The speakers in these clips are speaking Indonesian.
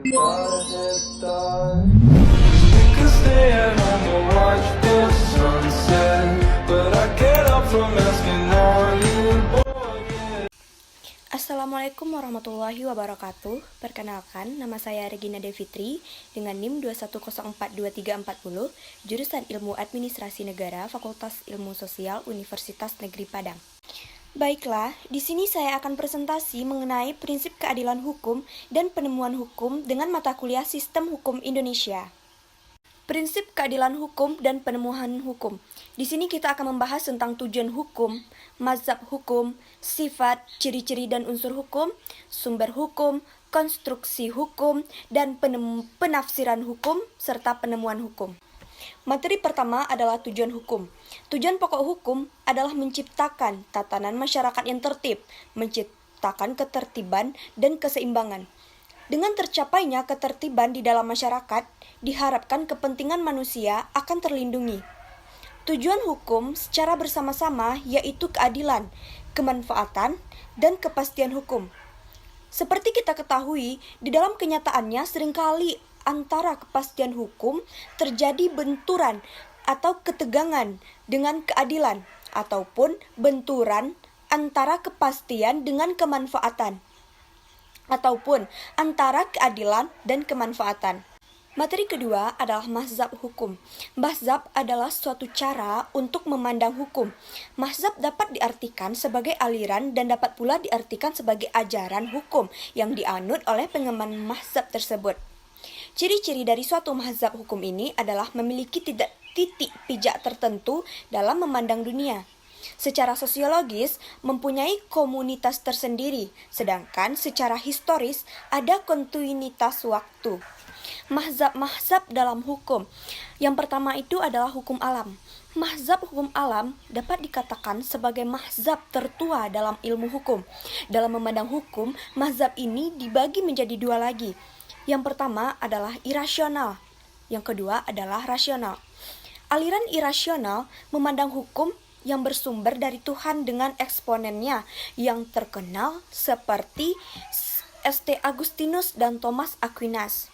Gotta hit die. We could stay at home and watch the sunset, but I get up from asking all you boys. Assalamualaikum warahmatullahi wabarakatuh. Perkenalkan, nama saya Regina Devitri dengan NIM 210423440, jurusan Ilmu Administrasi Negara, Fakultas Ilmu Sosial, Universitas Negeri Padang. Baiklah, di sini saya akan presentasi mengenai prinsip keadilan hukum dan penemuan hukum dengan mata kuliah Sistem Hukum Indonesia. Prinsip keadilan hukum dan penemuan hukum. Di sini kita akan membahas tentang tujuan hukum, mazhab hukum, sifat, ciri-ciri dan unsur hukum, sumber hukum, konstruksi hukum, dan penafsiran hukum, serta penemuan hukum. Materi pertama adalah tujuan hukum. Tujuan pokok hukum adalah menciptakan tatanan masyarakat yang tertib, menciptakan ketertiban dan keseimbangan. Dengan tercapainya ketertiban di dalam masyarakat, diharapkan kepentingan manusia akan terlindungi. Tujuan hukum secara bersama-sama yaitu keadilan, kemanfaatan, dan kepastian hukum. Seperti kita ketahui, di dalam kenyataannya seringkali antara kepastian hukum terjadi benturan atau ketegangan dengan keadilan, ataupun benturan antara kepastian dengan kemanfaatan, ataupun antara keadilan dan kemanfaatan. Materi kedua adalah mazhab hukum. Mazhab adalah suatu cara untuk memandang hukum. Mazhab dapat diartikan sebagai aliran dan dapat pula diartikan sebagai ajaran hukum yang dianut oleh pengemban mazhab tersebut. Ciri-ciri dari suatu mazhab hukum ini adalah memiliki titik pijak tertentu dalam memandang dunia. Secara sosiologis, mempunyai komunitas tersendiri, sedangkan secara historis ada kontinuitas waktu. Mazhab-mazhab dalam hukum. Yang pertama itu adalah hukum alam. Mazhab hukum alam dapat dikatakan sebagai mazhab tertua dalam ilmu hukum. Dalam memandang hukum, mazhab ini dibagi menjadi dua lagi. Yang pertama adalah irasional, yang kedua adalah rasional. Aliran irasional memandang hukum yang bersumber dari Tuhan dengan eksponennya yang terkenal seperti St. Agustinus dan Thomas Aquinas.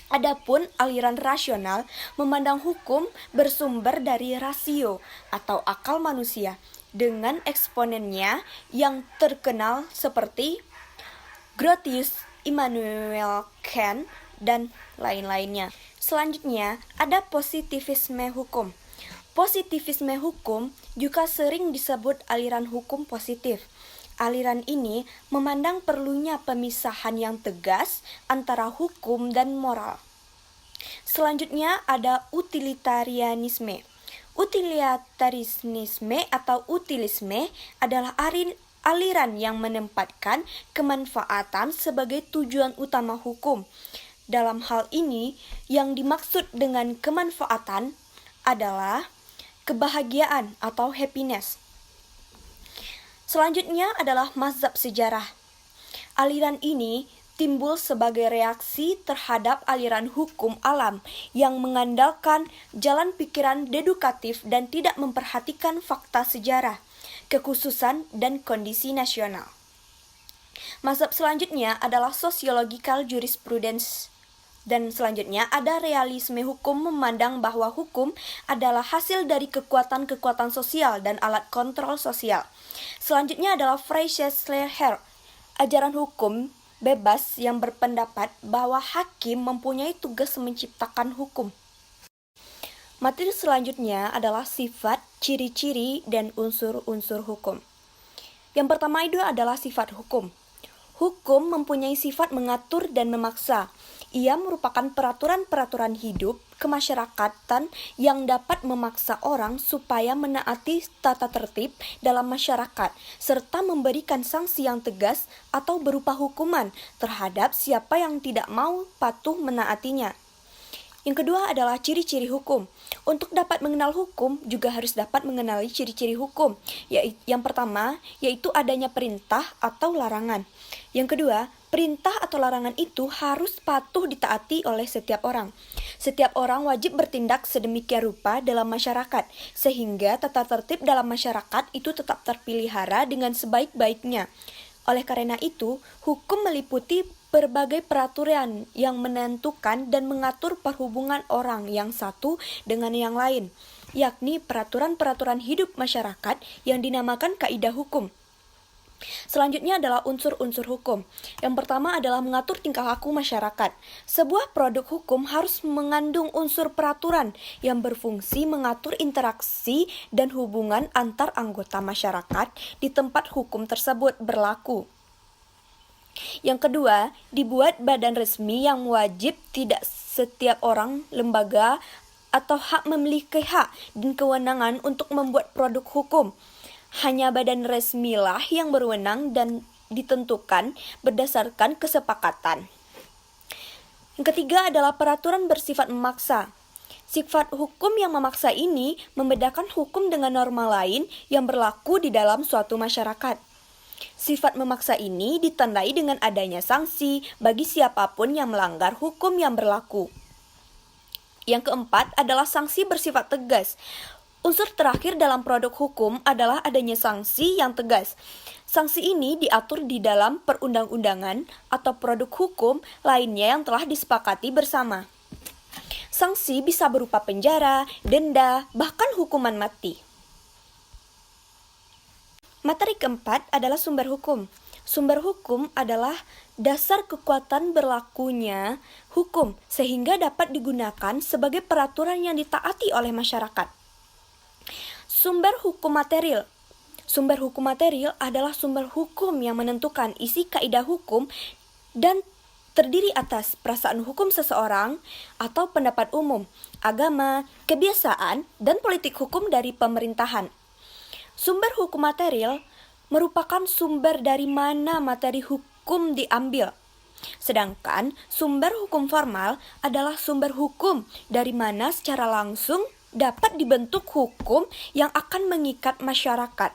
Adapun aliran rasional memandang hukum bersumber dari rasio atau akal manusia dengan eksponennya yang terkenal seperti Grotius, Immanuel Kant, dan lain-lainnya. Selanjutnya ada positivisme hukum. Positivisme hukum juga sering disebut aliran hukum positif. Aliran ini memandang perlunya pemisahan yang tegas antara hukum dan moral. Selanjutnya ada utilitarianisme. Utilitarisme atau utilisme adalah aliran yang menempatkan kemanfaatan sebagai tujuan utama hukum. Dalam hal ini, yang dimaksud dengan kemanfaatan adalah kebahagiaan atau happiness. Selanjutnya adalah mazhab sejarah. Aliran ini timbul sebagai reaksi terhadap aliran hukum alam yang mengandalkan jalan pikiran dedukatif dan tidak memperhatikan fakta sejarah, kekhususan dan kondisi nasional. Mazhab selanjutnya adalah sociological jurisprudence. Dan selanjutnya ada realisme hukum memandang bahwa hukum adalah hasil dari kekuatan-kekuatan sosial dan alat kontrol sosial. Selanjutnya adalah Freiheitslehre, ajaran hukum bebas yang berpendapat bahwa hakim mempunyai tugas menciptakan hukum. Materi selanjutnya adalah sifat, ciri-ciri, dan unsur-unsur hukum. Yang pertama itu adalah sifat hukum. Hukum mempunyai sifat mengatur dan memaksa. Ia merupakan peraturan-peraturan hidup kemasyarakatan yang dapat memaksa orang supaya menaati tata tertib dalam masyarakat, serta memberikan sanksi yang tegas atau berupa hukuman terhadap siapa yang tidak mau patuh menaatinya. Yang kedua adalah ciri-ciri hukum. Untuk dapat mengenal hukum juga harus dapat mengenali ciri-ciri hukum. Yang pertama yaitu adanya perintah atau larangan. Yang kedua, perintah atau larangan itu harus patuh ditaati oleh setiap orang. Setiap orang wajib bertindak sedemikian rupa dalam masyarakat, sehingga tata tertib dalam masyarakat itu tetap terpelihara dengan sebaik-baiknya. Oleh karena itu, hukum meliputi berbagai peraturan yang menentukan dan mengatur perhubungan orang yang satu dengan yang lain, yakni peraturan-peraturan hidup masyarakat yang dinamakan kaidah hukum. Selanjutnya adalah unsur-unsur hukum. Yang pertama adalah mengatur tingkah laku masyarakat. Sebuah produk hukum harus mengandung unsur peraturan yang berfungsi mengatur interaksi dan hubungan antar anggota masyarakat di tempat hukum tersebut berlaku. Yang kedua, dibuat badan resmi yang wajib tidak setiap orang, lembaga, atau hak memiliki hak dan kewenangan untuk membuat produk hukum. Hanya badan resmilah yang berwenang dan ditentukan berdasarkan kesepakatan. Yang ketiga adalah peraturan bersifat memaksa. Sifat hukum yang memaksa ini membedakan hukum dengan norma lain yang berlaku di dalam suatu masyarakat. Sifat memaksa ini ditandai dengan adanya sanksi bagi siapapun yang melanggar hukum yang berlaku. Yang keempat adalah sanksi bersifat tegas. Unsur terakhir dalam produk hukum adalah adanya sanksi yang tegas. Sanksi ini diatur di dalam perundang-undangan atau produk hukum lainnya yang telah disepakati bersama. Sanksi bisa berupa penjara, denda, bahkan hukuman mati. Materi keempat adalah sumber hukum. Sumber hukum adalah dasar kekuatan berlakunya hukum sehingga dapat digunakan sebagai peraturan yang ditaati oleh masyarakat. Sumber hukum material. Sumber hukum material adalah sumber hukum yang menentukan isi kaidah hukum dan terdiri atas perasaan hukum seseorang atau pendapat umum, agama, kebiasaan, dan politik hukum dari pemerintahan. Sumber hukum material merupakan sumber dari mana materi hukum diambil. Sedangkan sumber hukum formal adalah sumber hukum dari mana secara langsung dapat dibentuk hukum yang akan mengikat masyarakat.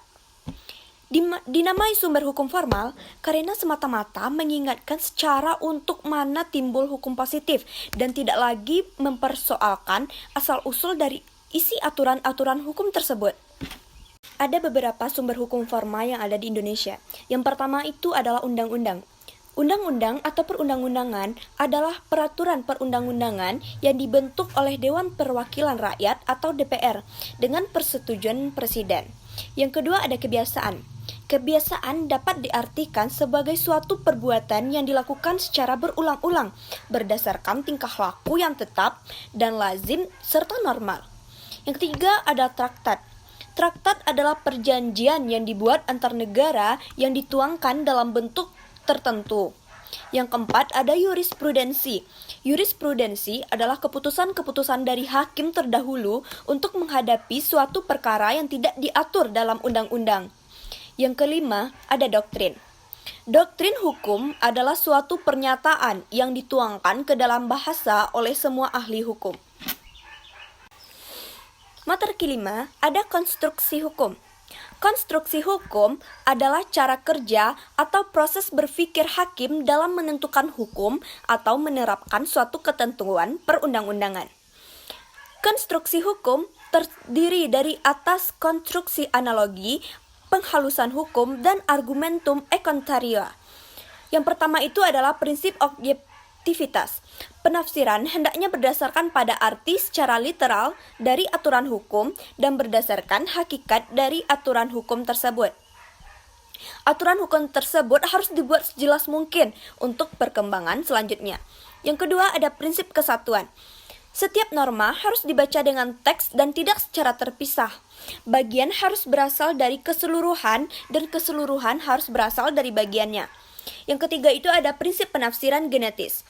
Dinamai sumber hukum formal karena semata-mata mengingatkan secara untuk mana timbul hukum positif dan tidak lagi mempersoalkan asal-usul dari isi aturan-aturan hukum tersebut. Ada beberapa sumber hukum formal yang ada di Indonesia. Yang pertama itu adalah undang-undang. Undang-undang atau perundang-undangan adalah peraturan perundang-undangan yang dibentuk oleh Dewan Perwakilan Rakyat atau DPR dengan persetujuan Presiden. Yang kedua ada kebiasaan. Kebiasaan dapat diartikan sebagai suatu perbuatan yang dilakukan secara berulang-ulang berdasarkan tingkah laku yang tetap dan lazim serta normal. Yang ketiga ada traktat. Traktat adalah perjanjian yang dibuat antar negara yang dituangkan dalam bentuk tertentu. Yang keempat ada jurisprudensi. Jurisprudensi adalah keputusan-keputusan dari hakim terdahulu untuk menghadapi suatu perkara yang tidak diatur dalam undang-undang. Yang kelima ada doktrin. Doktrin hukum adalah suatu pernyataan yang dituangkan ke dalam bahasa oleh semua ahli hukum. Materi kelima ada konstruksi hukum. Konstruksi hukum adalah cara kerja atau proses berpikir hakim dalam menentukan hukum atau menerapkan suatu ketentuan perundang-undangan. Konstruksi hukum terdiri dari atas konstruksi analogi, penghalusan hukum, dan argumentum e contrario. Yang pertama itu adalah prinsip objektivitas. Penafsiran hendaknya berdasarkan pada arti secara literal dari aturan hukum dan berdasarkan hakikat dari aturan hukum tersebut. Aturan hukum tersebut harus dibuat sejelas mungkin untuk perkembangan selanjutnya. Yang kedua ada prinsip kesatuan. Setiap norma harus dibaca dengan teks dan tidak secara terpisah. Bagian harus berasal dari keseluruhan dan keseluruhan harus berasal dari bagiannya. Yang ketiga itu ada prinsip penafsiran genetis.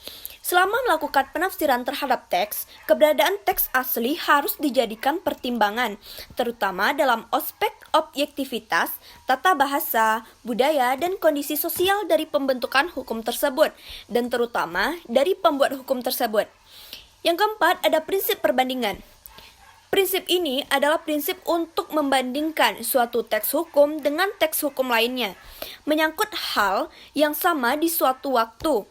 Selama melakukan penafsiran terhadap teks, keberadaan teks asli harus dijadikan pertimbangan, terutama dalam aspek objektivitas, tata bahasa, budaya, dan kondisi sosial dari pembentukan hukum tersebut, dan terutama dari pembuat hukum tersebut. Yang keempat, ada prinsip perbandingan. Prinsip ini adalah prinsip untuk membandingkan suatu teks hukum dengan teks hukum lainnya, menyangkut hal yang sama di suatu waktu.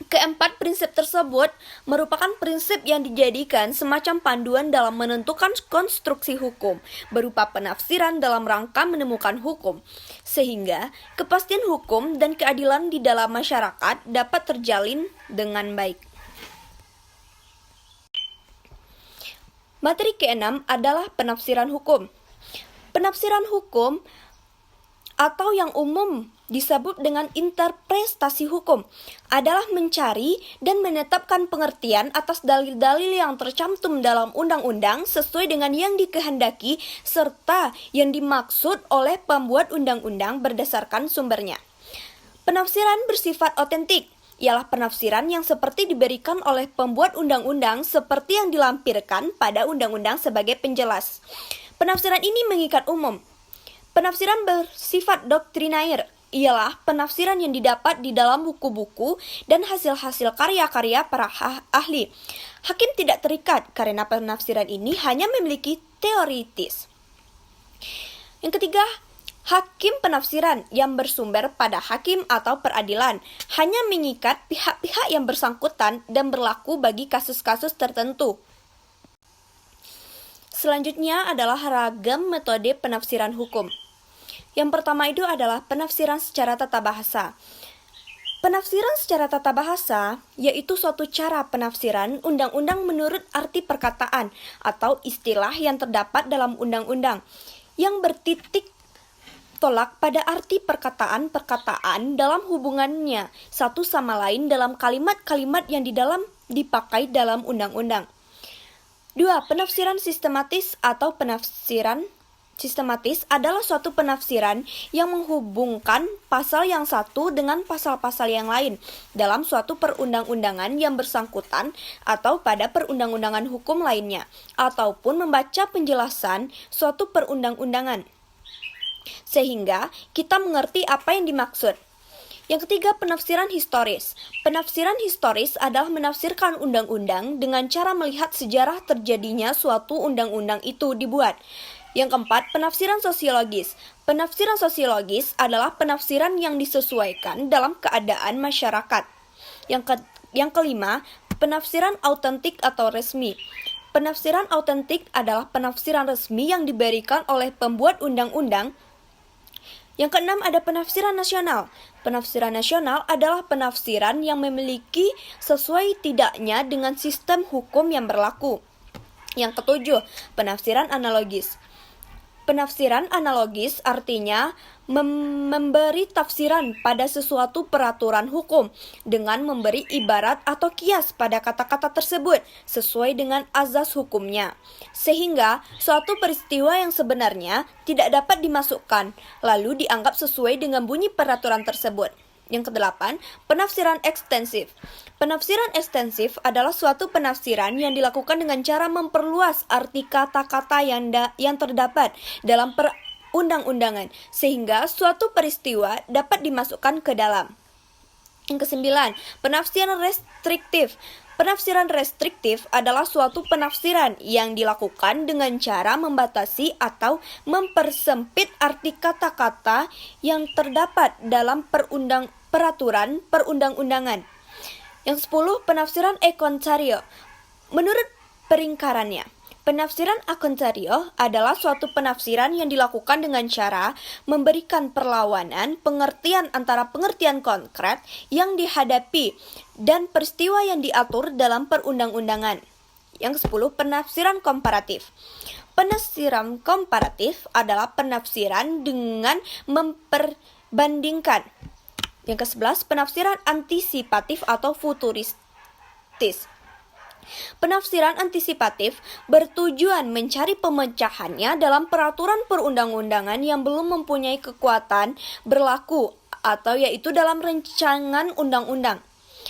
Keempat prinsip tersebut merupakan prinsip yang dijadikan semacam panduan dalam menentukan konstruksi hukum, berupa penafsiran dalam rangka menemukan hukum, sehingga kepastian hukum dan keadilan di dalam masyarakat dapat terjalin dengan baik. Materi keenam adalah penafsiran hukum. Penafsiran hukum atau yang umum disebut dengan interpretasi hukum adalah mencari dan menetapkan pengertian atas dalil-dalil yang tercantum dalam undang-undang sesuai dengan yang dikehendaki serta yang dimaksud oleh pembuat undang-undang berdasarkan sumbernya. Penafsiran bersifat otentik ialah penafsiran yang seperti diberikan oleh pembuat undang-undang seperti yang dilampirkan pada undang-undang sebagai penjelas. Penafsiran ini mengikat umum. Penafsiran bersifat doktrinair ialah penafsiran yang didapat di dalam buku-buku dan hasil-hasil karya-karya para ahli. Hakim tidak terikat karena penafsiran ini hanya memiliki teoritis. Yang ketiga, hakim penafsiran yang bersumber pada hakim atau peradilan hanya mengikat pihak-pihak yang bersangkutan dan berlaku bagi kasus-kasus tertentu. Selanjutnya adalah ragam metode penafsiran hukum. Yang pertama itu adalah penafsiran secara tata bahasa. Penafsiran secara tata bahasa yaitu suatu cara penafsiran undang-undang menurut arti perkataan atau istilah yang terdapat dalam undang-undang yang bertitik tolak pada arti perkataan-perkataan dalam hubungannya satu sama lain dalam kalimat-kalimat yang dipakai dalam undang-undang. 2. Penafsiran sistematis atau penafsiran sistematis adalah suatu penafsiran yang menghubungkan pasal yang satu dengan pasal-pasal yang lain dalam suatu perundang-undangan yang bersangkutan atau pada perundang-undangan hukum lainnya, ataupun membaca penjelasan suatu perundang-undangan sehingga kita mengerti apa yang dimaksud. Yang ketiga, penafsiran historis. Penafsiran historis adalah menafsirkan undang-undang dengan cara melihat sejarah terjadinya suatu undang-undang itu dibuat. Yang keempat, penafsiran sosiologis. Penafsiran sosiologis adalah penafsiran yang disesuaikan dalam keadaan masyarakat. Yang kelima, penafsiran autentik atau resmi. Penafsiran autentik adalah penafsiran resmi yang diberikan oleh pembuat undang-undang. Yang keenam, ada penafsiran nasional. Penafsiran nasional adalah penafsiran yang memiliki sesuai tidaknya dengan sistem hukum yang berlaku. Yang ketujuh, penafsiran analogis. Penafsiran analogis artinya memberi tafsiran pada sesuatu peraturan hukum dengan memberi ibarat atau kias pada kata-kata tersebut sesuai dengan azas hukumnya, sehingga suatu peristiwa yang sebenarnya tidak dapat dimasukkan lalu dianggap sesuai dengan bunyi peraturan tersebut. Yang kedelapan, penafsiran ekstensif. Penafsiran ekstensif adalah suatu penafsiran yang dilakukan dengan cara memperluas arti kata-kata yang terdapat dalam perundang-undangan, sehingga suatu peristiwa dapat dimasukkan ke dalam. Yang kesembilan, penafsiran restriktif. Penafsiran restriktif adalah suatu penafsiran yang dilakukan dengan cara membatasi atau mempersempit arti kata-kata yang terdapat dalam peraturan perundang-undangan. Yang 10, penafsiran e contrario. Menurut peringkarannya, penafsiran a contrario adalah suatu penafsiran yang dilakukan dengan cara memberikan perlawanan pengertian antara pengertian konkret yang dihadapi dan peristiwa yang diatur dalam perundang-undangan. Yang 10, penafsiran komparatif. Penafsiran komparatif adalah penafsiran dengan memperbandingkan. Yang ke-11, penafsiran antisipatif atau futuristis. Penafsiran antisipatif bertujuan mencari pemecahannya dalam peraturan perundang-undangan yang belum mempunyai kekuatan berlaku atau yaitu dalam rancangan undang-undang.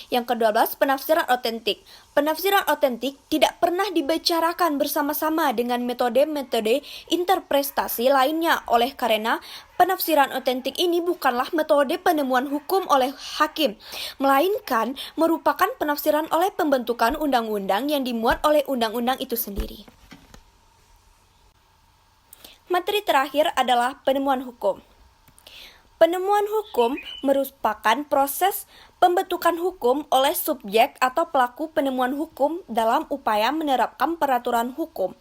Yang ke-12, penafsiran otentik. Penafsiran otentik tidak pernah dibicarakan bersama-sama dengan metode-metode interpretasi lainnya oleh karena penafsiran otentik ini bukanlah metode penemuan hukum oleh hakim, melainkan merupakan penafsiran oleh pembentukan undang-undang yang dimuat oleh undang-undang itu sendiri. Materi terakhir adalah penemuan hukum. Penemuan hukum merupakan proses pembentukan hukum oleh subjek atau pelaku penemuan hukum dalam upaya menerapkan peraturan hukum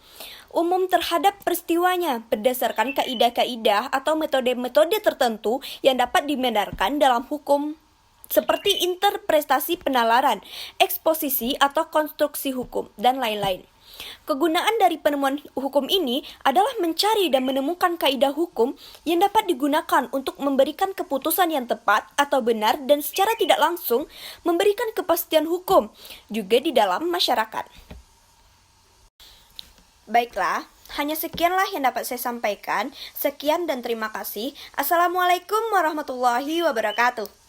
umum terhadap peristiwanya berdasarkan kaidah-kaidah atau metode-metode tertentu yang dapat dibenarkan dalam hukum, seperti interpretasi penalaran, eksposisi atau konstruksi hukum, dan lain-lain. Kegunaan dari penemuan hukum ini adalah mencari dan menemukan kaidah hukum yang dapat digunakan untuk memberikan keputusan yang tepat atau benar dan secara tidak langsung memberikan kepastian hukum juga di dalam masyarakat. Baiklah, hanya sekianlah yang dapat saya sampaikan. Sekian dan terima kasih. Assalamualaikum warahmatullahi wabarakatuh.